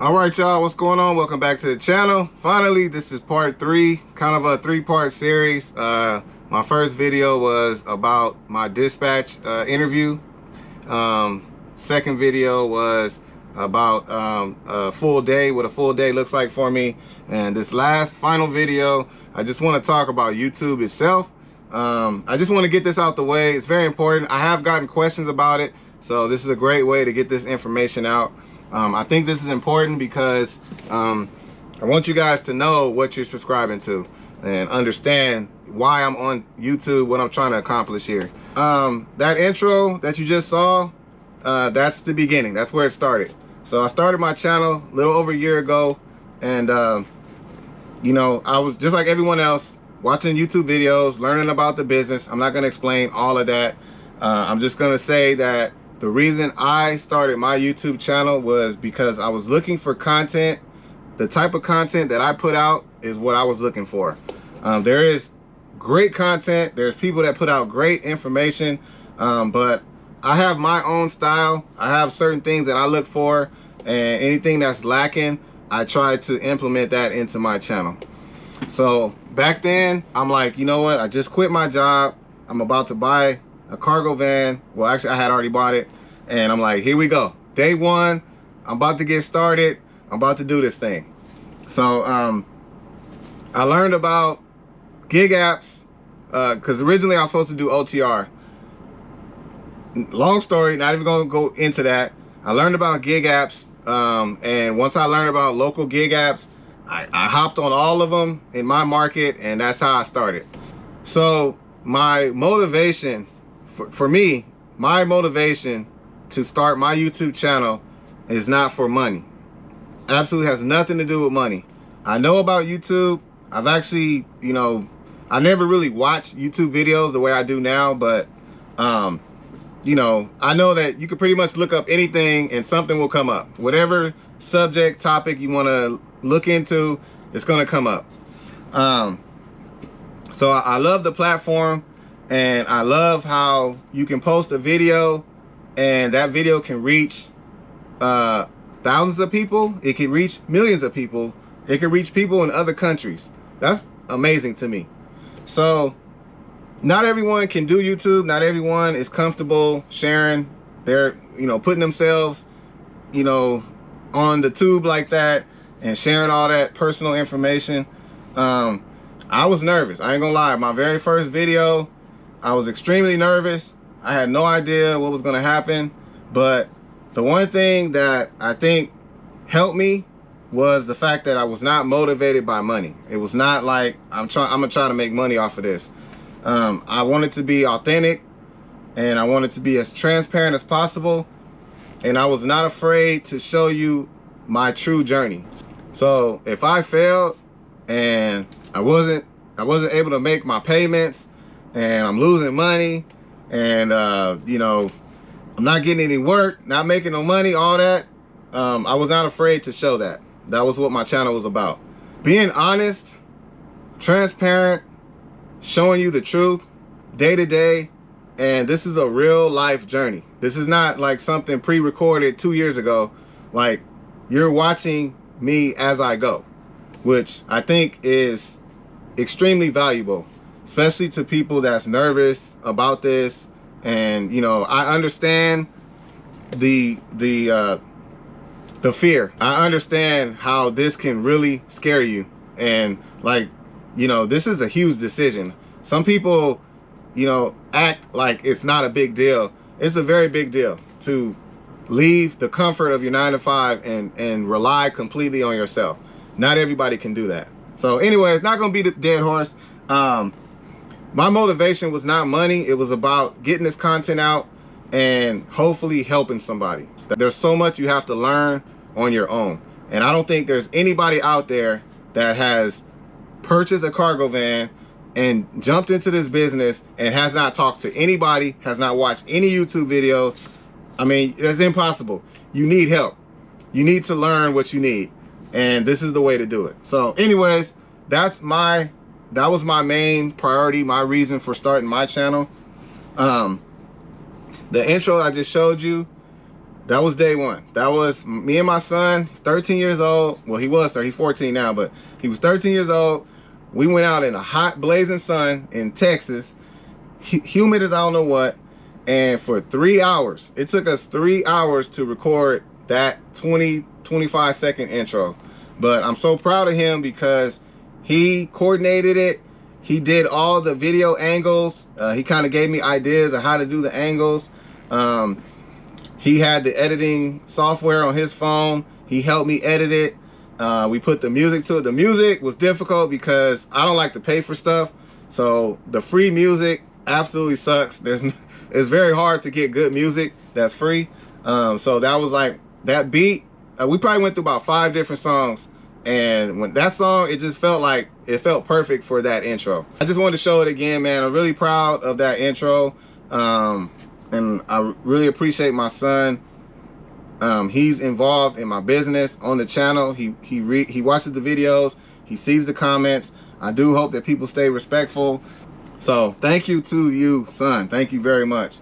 All right, y'all, what's going on? Welcome back to the channel. Finally, this is part 3, kind of a 3-part series. My first video was about my dispatch interview. Second video was about a full day, what a full day looks like for me. And this last final video, I just want to talk about YouTube itself. I just want to get this out the way. It's very important. I have gotten questions about it, so this is a great way to get this information out. I think this is important because I want you guys to know what you're subscribing to and understand why I'm on YouTube, what I'm trying to accomplish here. That intro that you just saw, that's the beginning. That's where it started. So I started my channel a little over a year ago, and you know, I was just like everyone else, watching YouTube videos, learning about the business. I'm not going to explain all of that. I'm just going to say that the reason I started my YouTube channel was because I was looking for content. The type of content that I put out is what I was looking for. There is great content. There's people that put out great information, but I have my own style. I have certain things that I look for, and anything that's lacking, I try to implement that into my channel. So back then, I'm like, you know what? I just quit my job. I'm about to buy a cargo van. Well, actually, I had already bought it, and I'm like, here we go. Day one, I'm about to get started. I'm about to do this thing. So I learned about gig apps because originally I was supposed to do OTR. Long story, not even gonna go into that. I learned about gig apps, and once I learned about local gig apps, I hopped on all of them in my market, and that's how I started. So my motivation, for me, my motivation to start my YouTube channel is not for money. Absolutely has nothing to do with money. I know about YouTube. I've actually, you know, I never really watched YouTube videos the way I do now, but you know, I know that you can pretty much look up anything and something will come up. Whatever subject, topic you want to look into, it's going to come up. So I love the platform, and I love how you can post a video and that video can reach thousands of people. It can reach millions of people. It can reach people in other countries. That's amazing to me. So not everyone can do YouTube. Not everyone is comfortable sharing their, you know, putting themselves, you know, on the tube like that and sharing all that personal information. I was nervous. I ain't gonna lie. My very first video, I was extremely nervous. I had no idea what was gonna happen. But the one thing that I think helped me was the fact that I was not motivated by money. It was not like I'm gonna try to make money off of this. I wanted to be authentic, and I wanted to be as transparent as possible, and I was not afraid to show you my true journey. So if I failed and I wasn't able to make my payments, and I'm losing money, and you know, I'm not getting any work, not making no money, all that, I was not afraid to show that. That was what my channel was about. Being honest, transparent, showing you the truth day to day. And this is a real life journey. This is not like something pre-recorded 2 years ago. Like, you're watching me as I go, which I think is extremely valuable, especially to people that's nervous about this. And you know, I understand the fear. I understand how this can really scare you. And like, you know, this is a huge decision. Some people, you know, act like it's not a big deal. It's a very big deal to leave the comfort of your 9-to-5 and rely completely on yourself. Not everybody can do that. So anyway, it's not gonna be the dead horse. My motivation was not money. It was about getting this content out and hopefully helping somebody. There's so much you have to learn on your own. And I don't think there's anybody out there that has purchased a cargo van and jumped into this business and has not talked to anybody, has not watched any YouTube videos. I mean, that's impossible. You need help. You need to learn what you need. And this is the way to do it. So anyways, that was my main priority, my reason for starting my channel. The intro I just showed you, that was day one. That was me and my son, 13 years old. Well, he was 30, he's 14 now, but he was 13 years old. We went out in a hot blazing sun in Texas, humid as I don't know what. And for 3 hours, it took us 3 hours to record that 25 second intro. But I'm so proud of him because he coordinated it. He did all the video angles. He kind of gave me ideas of how to do the angles. He had the editing software on his phone. He helped me edit it. We put the music to it. The music was difficult because I don't like to pay for stuff. So the free music absolutely sucks. It's very hard to get good music that's free. So that was like that beat. We probably went through about 5 different songs. And when that song, it just felt like it felt perfect for that intro. I just wanted to show it again, man. I'm really proud of that intro. And I really appreciate my son. He's involved in my business on the channel. He watches the videos. He sees the comments. I do hope that people stay respectful. So thank you to you, son. Thank you very much.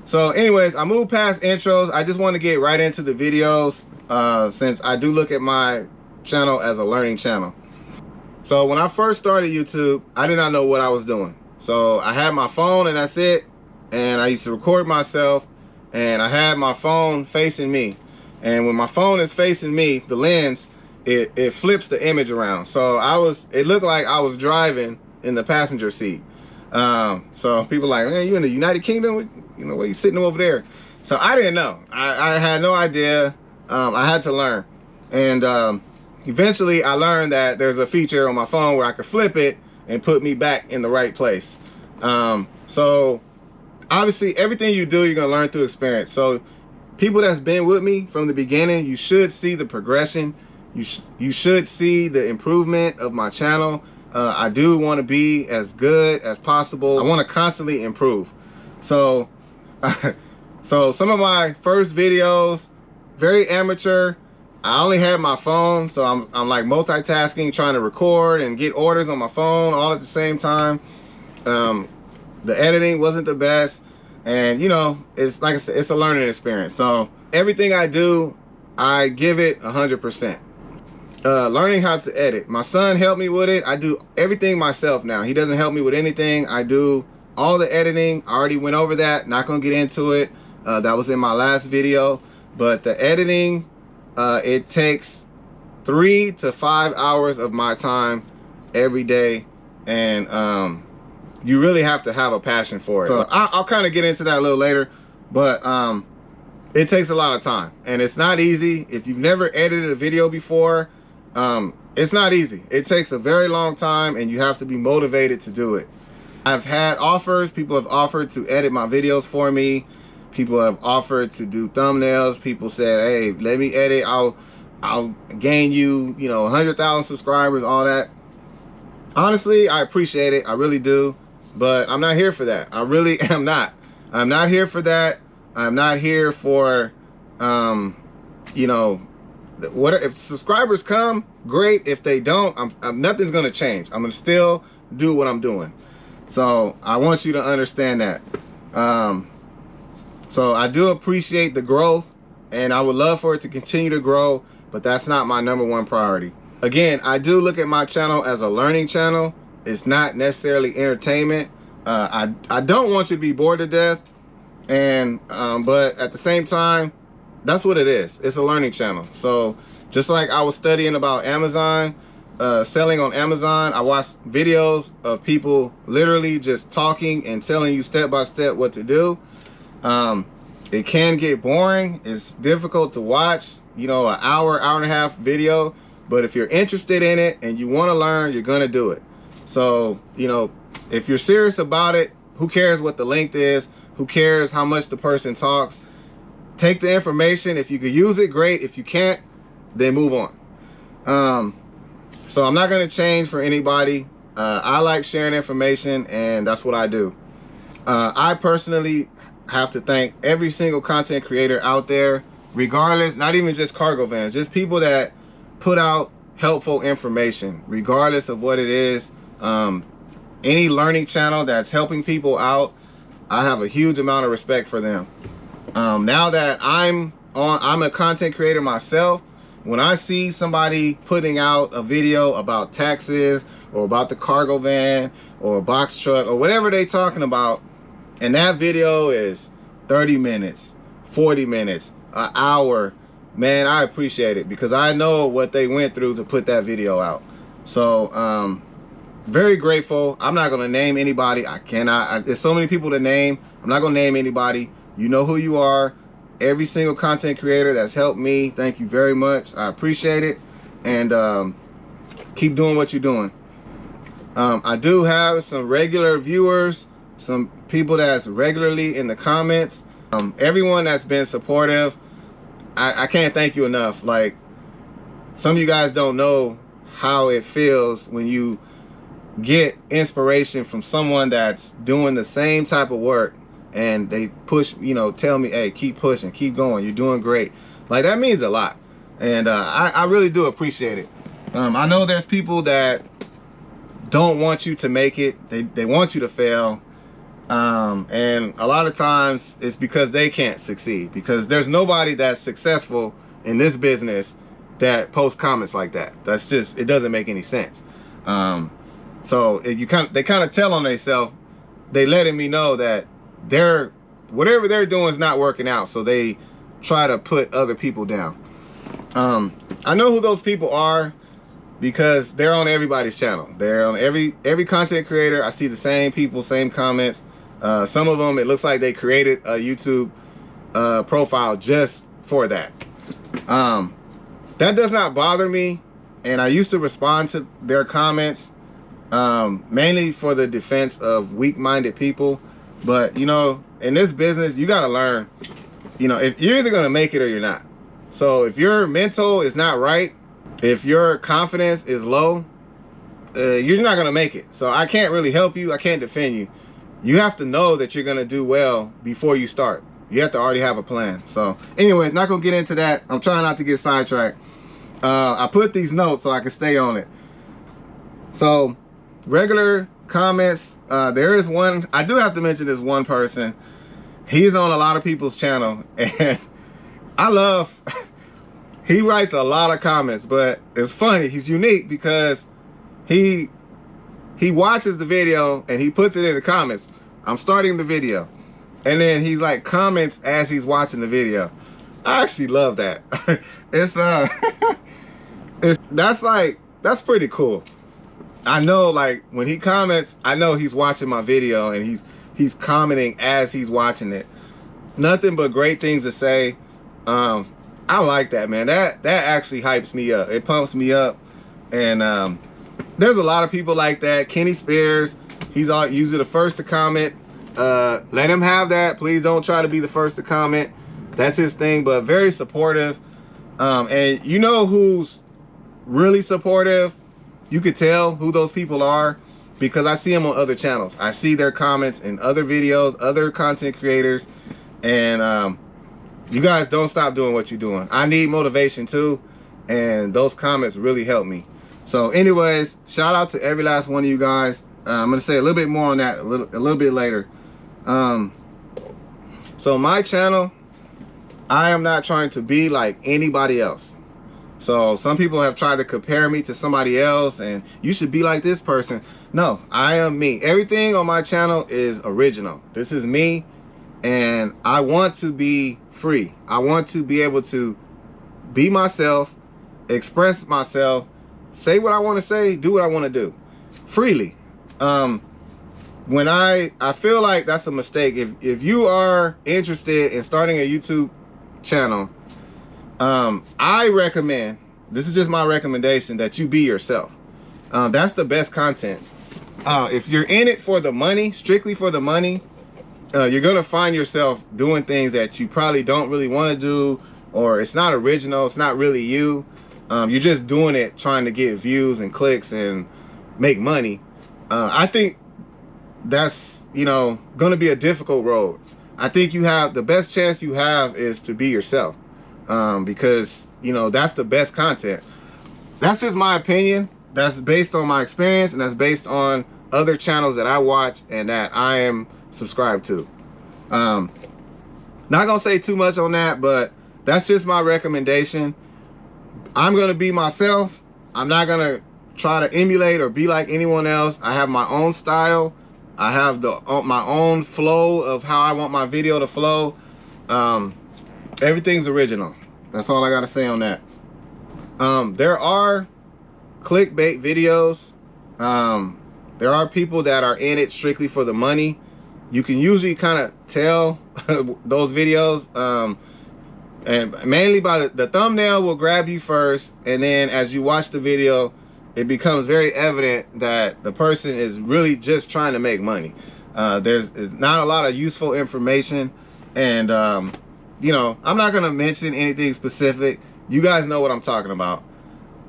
So anyways, I moved past intros. I just want to get right into the videos since I do look at my channel as a learning channel. So when I first started YouTube, I did not know what I was doing. So I had my phone and that's it. And I used to record myself and I had my phone facing me. And when my phone is facing me, the lens, it flips the image around. So it looked like I was driving in the passenger seat. So people like, man, you in the United Kingdom? You know, where you sitting over there? So I didn't know. I had no idea. I had to learn. And eventually I learned that there's a feature on my phone where I could flip it and put me back in the right place. So obviously everything you do, you're gonna learn through experience. So people that's been with me from the beginning, you should see the progression. You should see the improvement of my channel. I do want to be as good as possible. I want to constantly improve. So so some of my first videos, very amateur. I only had my phone, so I'm like multitasking, trying to record and get orders on my phone all at the same time. The editing wasn't the best, and you know, it's like I said, it's a learning experience. So everything I do, I give it 100%. Learning how to edit. My son helped me with it. I do everything myself now. He doesn't help me with anything. I do all the editing. I already went over that. Not gonna get into it. That was in my last video. But the editing, it takes 3 to 5 hours of my time every day, and you really have to have a passion for it. So I'll kind of get into that a little later, but it takes a lot of time, and it's not easy. If you've never edited a video before, it's not easy. It takes a very long time, and you have to be motivated to do it. I've had offers. People have offered to edit my videos for me. People have offered to do thumbnails. People said, hey, let me edit. I'll gain you, 100,000 subscribers, all that. Honestly, I appreciate it. I really do. But I'm not here for that. I really am not. I'm not here for that. I'm not here for, if subscribers come, great. If they don't, nothing's going to change. I'm going to still do what I'm doing. So I want you to understand that. So I do appreciate the growth, and I would love for it to continue to grow, but that's not my #1 priority. Again, I do look at my channel as a learning channel. It's not necessarily entertainment. I don't want you to be bored to death, and but at the same time, that's what it is. It's a learning channel. So just like I was studying about Amazon, selling on Amazon, I watched videos of people literally just talking and telling you step by step what to do. It can get boring. It's difficult to watch, an hour and a half video. But if you're interested in it and you want to learn, you're going to do it. So, if you're serious about it, who cares what the length is? Who cares how much the person talks? Take the information. If you could use it, great. If you can't, then move on. So I'm not going to change for anybody. I like sharing information, and that's what I do. I personally have to thank every single content creator out there, regardless, not even just cargo vans, just people that put out helpful information, regardless of what it is. Any learning channel that's helping people out, I have a huge amount of respect for them. Now that I'm a content creator myself, when I see somebody putting out a video about taxes or about the cargo van or box truck or whatever they talking about, and that video is 30 minutes, 40 minutes, an hour, man, I appreciate it, because I know what they went through to put that video out. So very grateful. I'm not going to name anybody. I cannot. There's so many people to name. I'm not going to name anybody. You know who you are. Every single content creator that's helped me, thank you very much. I appreciate it. And keep doing what you're doing. I do have some regular viewers, some people that's regularly in the comments. Everyone that's been supportive, I can't thank you enough. Like, some of you guys don't know how it feels when you get inspiration from someone that's doing the same type of work, and they push, you know, tell me, hey, keep pushing, keep going, you're doing great. Like, that means a lot. And I really do appreciate it. I know there's people that don't want you to make it. They want you to fail. And a lot of times it's because they can't succeed, because there's nobody that's successful in this business that posts comments like that. That's just, it doesn't make any sense. So they kind of tell on themselves. They letting me know that whatever they're doing is not working out, so they try to put other people down. I know who those people are, because they're on everybody's channel. They're on every content creator. I see the same people, same comments. Some of them, it looks like they created a YouTube profile just for that. That does not bother me, and I used to respond to their comments mainly for the defense of weak-minded people. But, you know, in this business, you got to learn, you know, if you're either going to make it or you're not. So if your mental is not right, if your confidence is low, you're not going to make it. So I can't really help you. I can't defend you. You have to know that you're going to do well before you start. You have to already have a plan. So anyway, not going to get into that. I'm trying not to get sidetracked. I put these notes so I can stay on it. So regular comments, there is one, I do have to mention this one person. He's on a lot of people's channel, and I love, he writes a lot of comments, but it's funny, he's unique because he watches the video and he puts it in the comments. I'm starting the video, and then he's like comments as he's watching the video. I actually love that. That's pretty cool. I know, like, when he comments, I know he's watching my video and he's commenting as he's watching it. Nothing but great things to say. I like that, man. That actually hypes me up. It pumps me up. And there's a lot of people like that. Kenny Spears, he's usually the first to comment. Let him have that. Please don't try to be the first to comment. That's his thing, but very supportive. And you know who's really supportive? You could tell who those people are because I see them on other channels. I see their comments in other videos, other content creators, and you guys don't stop doing what you're doing. I need motivation too, and those comments really help me. So anyways, shout out to every last one of you guys. I'm gonna say a little bit more on that a little bit later. So my channel, I am not trying to be like anybody else. So some people have tried to compare me to somebody else and you should be like this person. No, I am me. Everything on my channel is original. This is me, and I want to be free. I want to be able to be myself, express myself, say what I want to say, do what I want to do freely. When I feel like that's a mistake. If you are interested in starting a YouTube channel, I recommend, this is just my recommendation, that you be yourself. That's the best content. If you're in it for the money, strictly for the money, you're gonna find yourself doing things that you probably don't really want to do, or it's not original, it's not really you. You're just doing it trying to get views and clicks and make money. I think that's, you know, going to be a difficult road. I think you have the best chance you have is to be yourself, because, you know, that's the best content. That's just my opinion. That's based on my experience, and that's based on other channels that I watch and that I am subscribed to. Not gonna say too much on that, but that's just my recommendation. I'm gonna be myself. I'm not gonna try to emulate or be like anyone else. I have my own style. I have my own flow of how I want my video to flow. Everything's original. That's all I gotta say on that. There are clickbait videos. There are people that are in it strictly for the money. You can usually kind of tell those videos, and mainly by the thumbnail will grab you first, and then as you watch the video, it becomes very evident that the person is really just trying to make money. There's not a lot of useful information, and you know, I'm not gonna mention anything specific. You guys know what I'm talking about.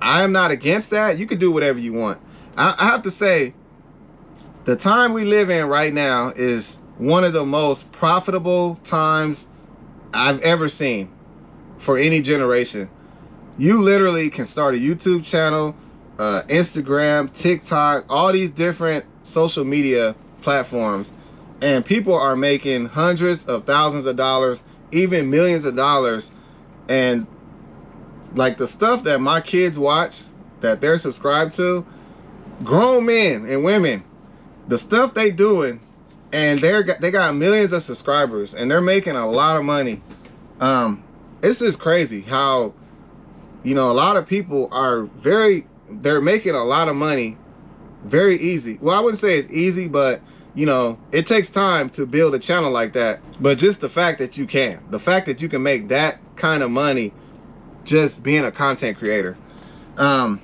I am not against that. You can do whatever you want. I have to say, the time we live in right now is one of the most profitable times I've ever seen for any generation. You literally can start a YouTube channel, Instagram, TikTok, all these different social media platforms, and people are making hundreds of thousands of dollars, even millions of dollars. And like the stuff that my kids watch, that they're subscribed to, grown men and women, the stuff they doing, and they got millions of subscribers, and they're making a lot of money. It's just crazy how, you know, a lot of people are they're making a lot of money very easy. Well, I wouldn't say it's easy, but you know, it takes time to build a channel like that. But just the fact that you can, make that kind of money just being a content creator. It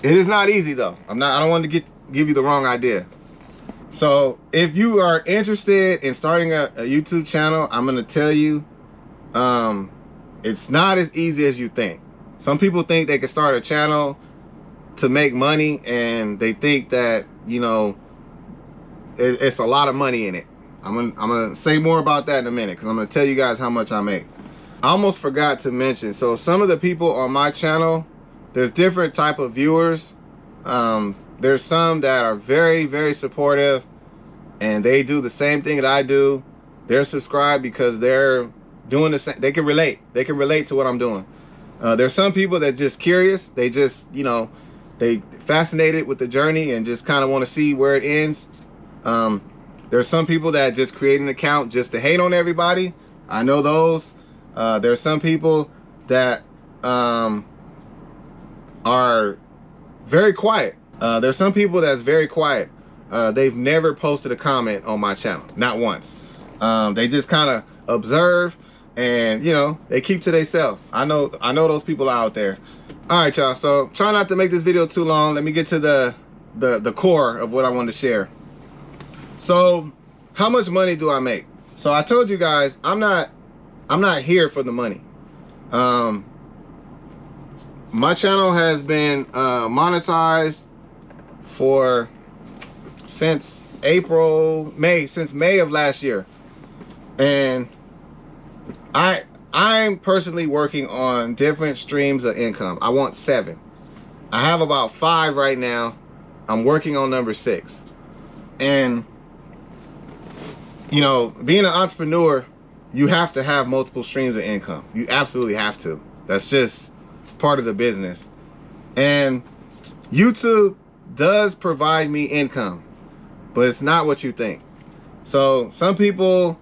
is not easy though. I don't want to give you the wrong idea. So if you are interested in starting a YouTube channel, I'm going to tell you, it's not as easy as you think. Some people think they can start a channel to make money, and they think that, you know, it's a lot of money in it. I'm gonna say more about that in a minute, because I'm going to tell you guys how much I make. I almost forgot to mention, so some of the people on my channel, there's different type of viewers. There's some that are very, very supportive, and they do the same thing that I do. They're subscribed because they're doing the same. They can relate to what I'm doing. There's some people that just curious. They just, you know, they fascinated with the journey and just kind of want to see where it ends. There's some people that just create an account just to hate on everybody. I know those. There's some people that are very quiet. There's some people that's very quiet. They've never posted a comment on my channel, not once. They just kind of observe, and you know, they keep to themselves. I know those people are out there. All right, y'all, so try not to make this video too long. Let me get to the core of what I wanted to share. So how much money do I make? So I told you guys, I'm not here for the money. My channel has been monetized since May of last year, and I'm personally working on different streams of income. I want 7. I have about 5 right now. I'm working on number 6. And you know, being an entrepreneur, you have to have multiple streams of income. You absolutely have to. That's just part of the business. And YouTube does provide me income, but it's not what you think. So some people,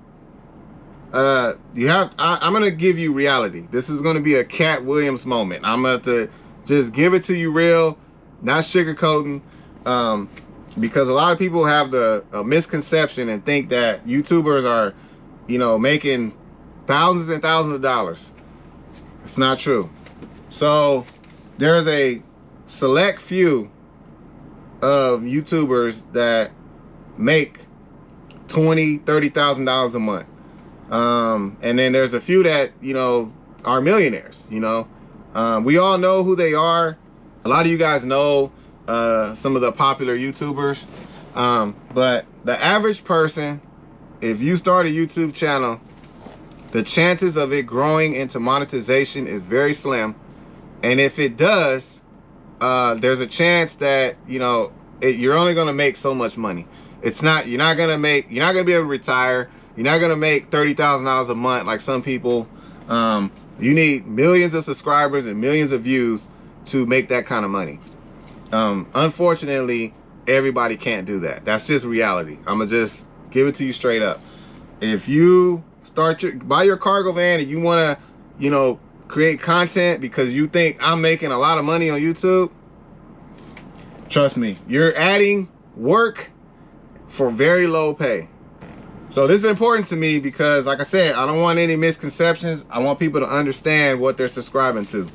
I'm gonna give you reality. This is gonna be a Cat Williams moment. I'm gonna have to just give it to you real, not sugarcoating, because a lot of people have a misconception and think that YouTubers are, you know, making thousands and thousands of dollars. It's not true. So there's a select few of YouTubers that make $20,000-$30,000 a month. And then there's a few that, you know, are millionaires, you know. We all know who they are. A lot of you guys know some of the popular YouTubers, but the average person, if you start a YouTube channel, the chances of it growing into monetization is very slim. And if it does, there's a chance that, you know, you're only going to make so much money. You're not going to be able to retire. You're not going to make $30,000 a month like some people. You need millions of subscribers and millions of views to make that kind of money. Unfortunately, everybody can't do that. That's just reality. I'm gonna just give it to you straight up. If you buy your cargo van and you want to, you know, create content because you think I'm making a lot of money on YouTube, trust me, you're adding work for very low pay. So this is important to me because, like I said, I don't want any misconceptions. I want people to understand what they're subscribing to.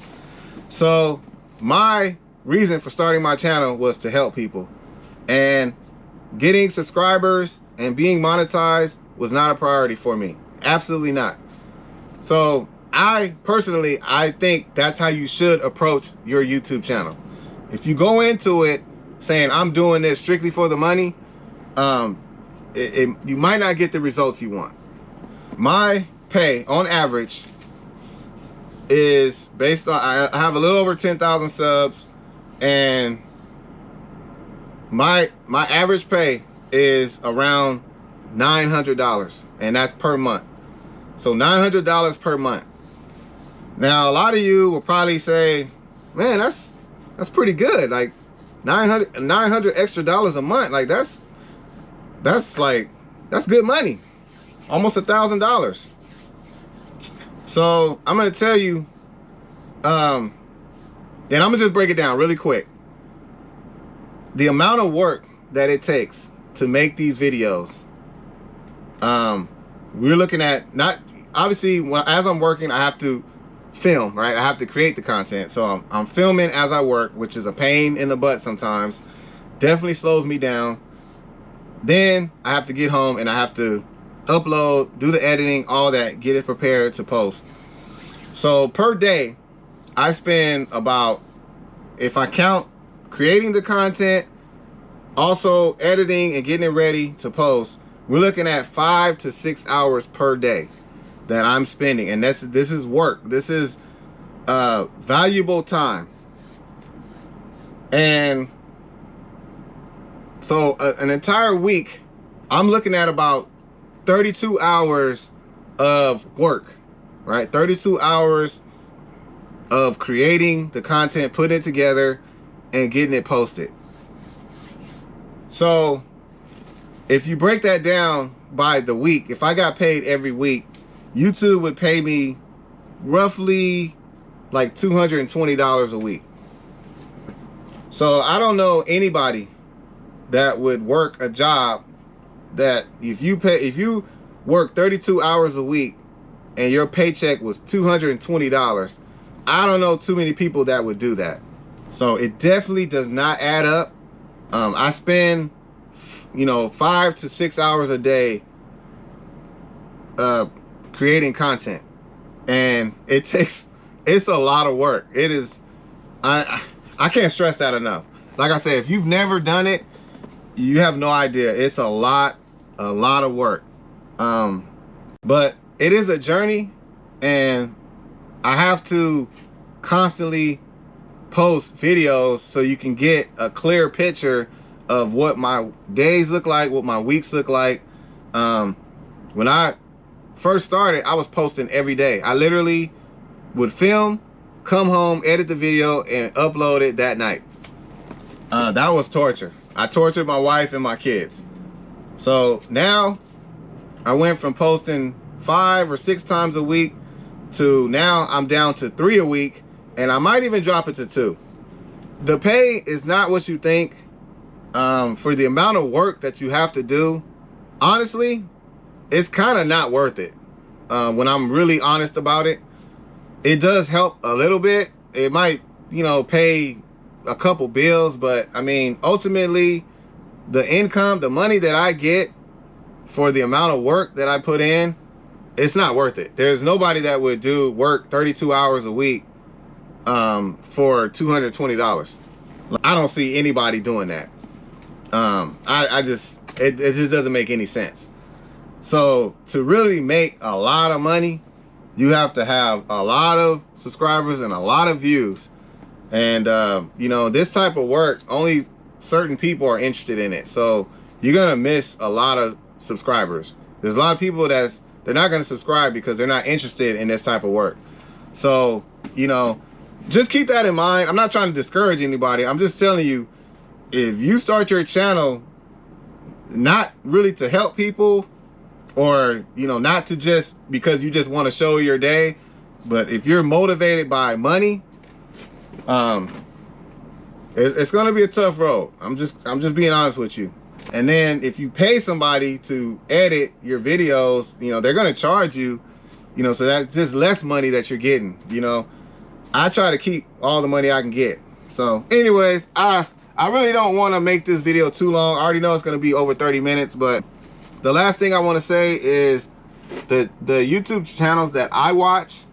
So my reason for starting my channel was to help people, and getting subscribers and being monetized was not a priority for me. Absolutely not. So I think that's how you should approach your YouTube channel. If you go into it saying I'm doing this strictly for the money, you might not get the results you want. My pay on average is based on, I have a little over 10,000 subs, and my average pay is around $900, and that's per month. So $900 per month. Now a lot of you will probably say, man, that's pretty good. Like 900 extra dollars a month. Like that's good money. Almost $1,000. So I'm gonna tell you, and I'm gonna just break it down really quick. The amount of work that it takes to make these videos, we're looking at, not obviously as I'm working, I have to film, right? I have to create the content. So I'm filming as I work, which is a pain in the butt sometimes. Definitely slows me down. Then I have to get home and I have to upload, do the editing, all that, get it prepared to post. So per day, I spend about, if I count creating the content, also editing and getting it ready to post, we're looking at 5 to 6 hours per day that I'm spending. And this is work. This is valuable time. And so an entire week, I'm looking at about 32 hours of work, right? 32 hours of creating the content, putting it together, and getting it posted. So if you break that down by the week, if I got paid every week, YouTube would pay me roughly like $220 a week. So I don't know anybody that would work a job that if you work 32 hours a week and your paycheck was $220, I don't know too many people that would do that. So it definitely does not add up. I spend, 5 to 6 hours a day creating content, and it's a lot of work. It is, I can't stress that enough. Like I said, if you've never done it, you have no idea. It's a lot of work. But it is a journey, and I have to constantly post videos so you can get a clear picture of what my days look like, what my weeks look like. When I first started, I was posting every day. I literally would film, come home, edit the video, and upload it that night. That was torture. I tortured my wife and my kids. So now I went from posting 5 or 6 times a week to now I'm down to 3 a week, and I might even drop it to 2. The pay is not what you think. For the amount of work that you have to do, honestly, it's kind of not worth it. When I'm really honest about it, it does help a little bit. It might, pay a couple bills, but I mean, ultimately, the income, the money that I get for the amount of work that I put in, it's not worth it. There's nobody that would work 32 hours a week for $220. I don't see anybody doing that. It just doesn't make any sense. So to really make a lot of money, you have to have a lot of subscribers and a lot of views. And you know, this type of work, only certain people are interested in it. So you're gonna miss a lot of subscribers. There's a lot of people they're not gonna subscribe because they're not interested in this type of work. So, you know, just keep that in mind. I'm not trying to discourage anybody. I'm just telling you, if you start your channel not really to help people, or, you know, not to just because you just want to show your day, but if you're motivated by money, it's going to be a tough road. I'm just being honest with you. And then if you pay somebody to edit your videos, you know, they're going to charge you, you know, so that's just less money that you're getting. You know, I try to keep all the money I can get. So anyways, I really don't want to make this video too long. I already know it's going to be over 30 minutes, but the last thing I want to say is the YouTube channels that I watch,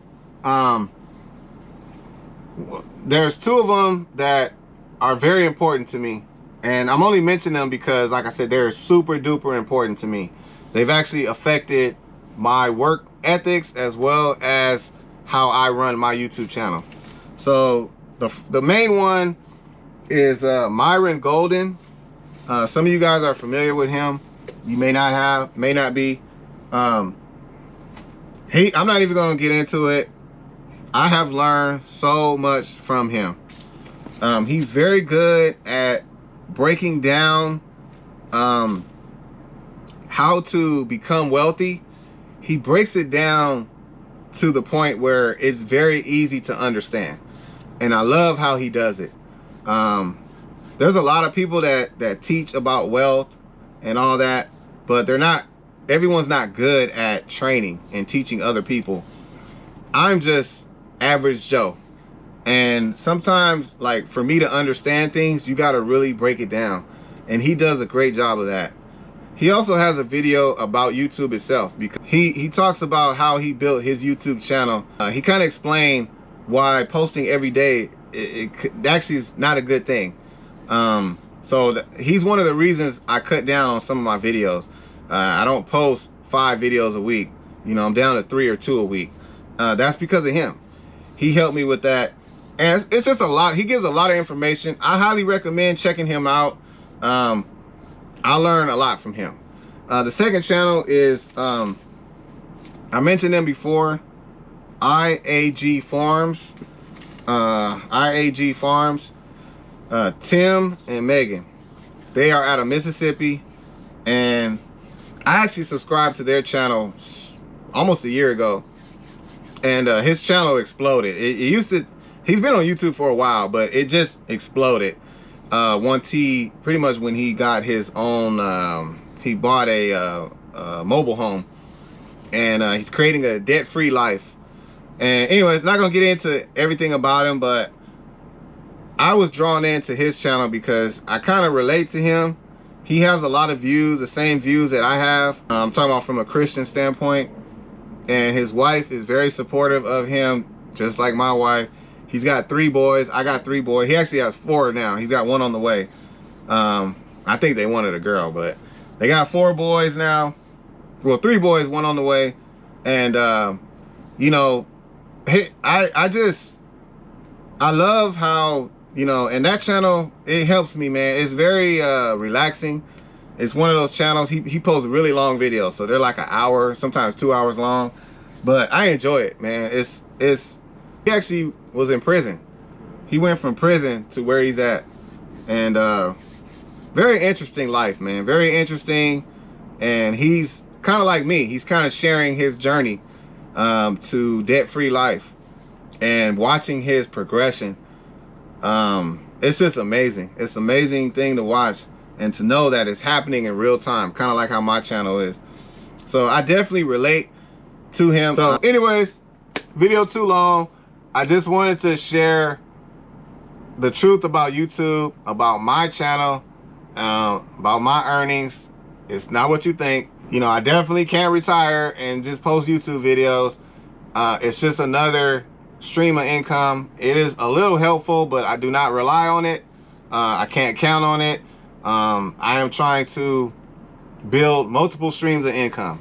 there's two of them that are very important to me. And I'm only mentioning them because, like I said, they're super duper important to me. They've actually affected my work ethics as well as how I run my YouTube channel. So the main one is Myron Golden. Some of you guys are familiar with him. You may not be. I'm not even gonna get into it. I have learned so much from him. He's very good at breaking down how to become wealthy. He breaks it down to the point where it's very easy to understand, and I love how he does it. There's a lot of people that teach about wealth and all that, but everyone's not good at training and teaching other people. I'm just average Joe, and sometimes, like, for me to understand things, you got to really break it down, and he does a great job of that. He also has a video about YouTube itself, because he talks about how he built his YouTube channel. He kind of explained why posting every day it actually is not a good thing. So he's one of the reasons I cut down on some of my videos. I don't post 5 videos a week. You know, I'm down to 3 or 2 a week. That's because of him. He helped me with that. And it's just a lot. He gives a lot of information. I highly recommend checking him out. I learned a lot from him. The second channel is, I mentioned them before, IAG Farms. IAG Farms. Tim and Megan, they are out of Mississippi, and I actually subscribed to their channel almost a year ago, and his channel exploded. He's been on YouTube for a while, but it just exploded once pretty much when he got his own, he bought a mobile home, and he's creating a debt-free life. And anyways, not gonna get into everything about him, but I was drawn into his channel because I kind of relate to him. He has a lot of views, the same views that I have. I'm talking about from a Christian standpoint. And his wife is very supportive of him, just like my wife. He's got 3 boys. I got 3 boys. He actually has 4 now. He's got 1 on the way. I think they wanted a girl, but they got 4 boys now. Well, 3 boys, 1 on the way. And, you know, I love how, you know, and that channel, it helps me, man. It's very relaxing. It's one of those channels, he posts really long videos, so they're like an hour, sometimes 2 hours long, but I enjoy it, man. He actually was in prison. He went from prison to where he's at, and very interesting life, man. Very interesting. And he's kind of like me. He's kind of sharing his journey to debt-free life and watching his progression. It's just amazing. It's an amazing thing to watch and to know that it's happening in real time, kind of like how my channel is. So I definitely relate to him. So anyways, video too long. I just wanted to share the truth about YouTube, about my channel, about my earnings. It's not what you think. You know, I definitely can't retire and just post YouTube videos. It's just another stream of income. It is a little helpful, but I do not rely on it. I can't count on it. I am trying to build multiple streams of income.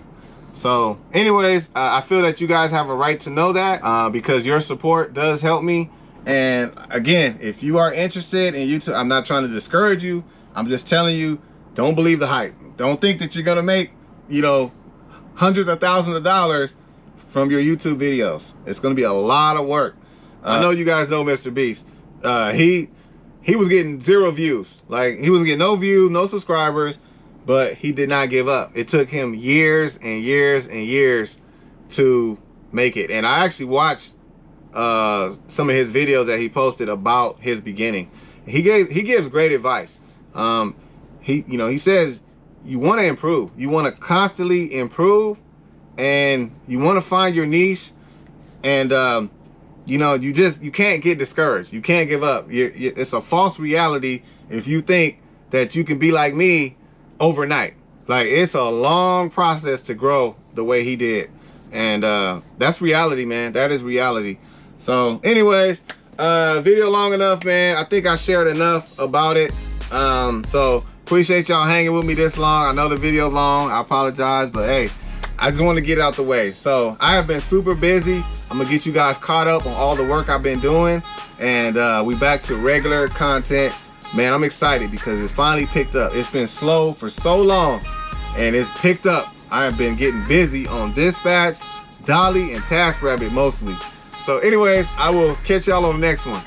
So anyways, I feel that you guys have a right to know that because your support does help me. And again, if you are interested in YouTube, I'm not trying to discourage you. I'm just telling you, don't believe the hype. Don't think that you're gonna make, you know, hundreds of thousands of dollars from your YouTube videos. It's gonna be a lot of work. I know you guys know Mr. Beast. He was getting 0 views. Like, he was getting no views, no subscribers, but he did not give up. It took him years and years and years to make it. And I actually watched some of his videos that he posted about his beginning. He gives great advice. He says you want to improve. You want to constantly improve, and you want to find your niche. And you know, you can't get discouraged. You can't give up. It's a false reality if you think that you can be like me overnight. Like, it's a long process to grow the way he did. And that's reality, man. That is reality. So anyways, video long enough, man. I think I shared enough about it. So appreciate y'all hanging with me this long. I know the video's long. I apologize, but hey, I just want to get it out the way. So I have been super busy. I'm gonna get you guys caught up on all the work I've been doing, and we back to regular content. Man, I'm excited because it finally picked up. It's been slow for so long, and it's picked up. I have been getting busy on Dispatch, Dolly, and TaskRabbit mostly. So anyways, I will catch y'all on the next one.